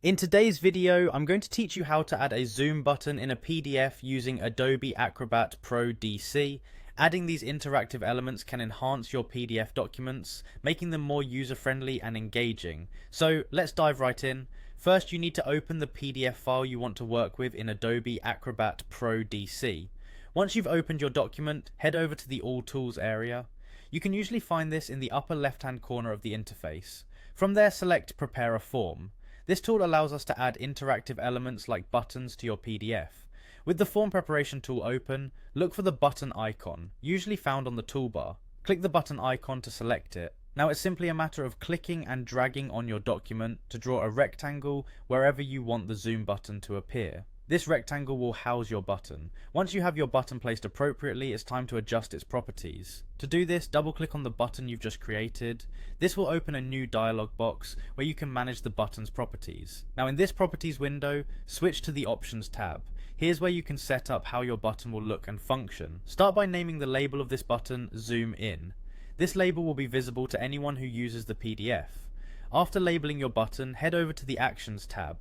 In today's video, I'm going to teach you how to add a zoom button in a PDF using Adobe Acrobat Pro DC. Adding these interactive elements can enhance your PDF documents, making them more user-friendly and engaging. So let's dive right in. First, you need to open the PDF file you want to work with in Adobe Acrobat Pro DC. Once you've opened your document, head over to the All Tools area. You can usually find this in the upper left-hand corner of the interface. From there, select Prepare a Form. This tool allows us to add interactive elements like buttons to your PDF. With the form preparation tool open, look for the button icon, usually found on the toolbar. Click the button icon to select it. Now it's simply a matter of clicking and dragging on your document to draw a rectangle wherever you want the zoom button to appear. This rectangle will house your button. Once you have your button placed appropriately, it's time to adjust its properties. To do this, double click on the button you've just created. This will open a new dialog box where you can manage the button's properties. Now in this properties window, switch to the options tab. Here's where you can set up how your button will look and function. Start by naming the label of this button Zoom In. This label will be visible to anyone who uses the PDF. After labeling your button, head over to the Actions tab.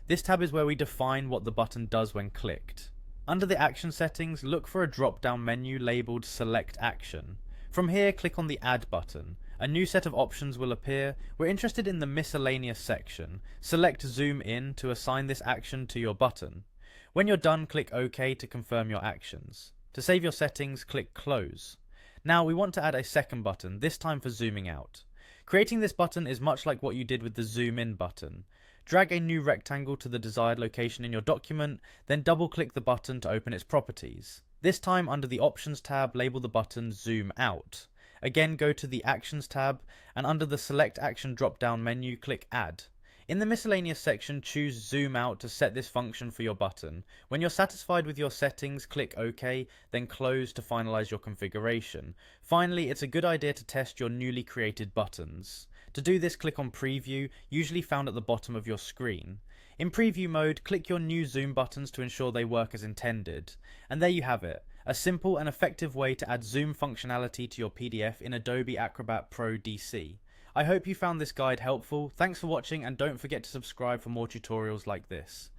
This tab is where we define what the button does when clicked. Under the action settings, look for a drop-down menu labeled Select Action. From here, click on the Add button. A new set of options will appear. We're interested in the miscellaneous section. Select Zoom In to assign this action to your button. When you're done, click OK to confirm your actions. To save your settings, click Close. Now we want to add a second button, this time for zooming out. Creating this button is much like what you did with the Zoom In button. Drag a new rectangle to the desired location in your document, then double-click the button to open its properties. This time, under the Options tab, label the button Zoom Out. Again, go to the Actions tab, and under the Select Action drop-down menu, click Add. In the miscellaneous section, choose Zoom Out to set this function for your button. When you're satisfied with your settings, click OK, then Close to finalize your configuration. Finally, it's a good idea to test your newly created buttons. To do this, click on Preview, usually found at the bottom of your screen. In Preview mode, click your new zoom buttons to ensure they work as intended. And there you have it, a simple and effective way to add zoom functionality to your PDF in Adobe Acrobat Pro DC. I hope you found this guide helpful. Thanks for watching, and don't forget to subscribe for more tutorials like this.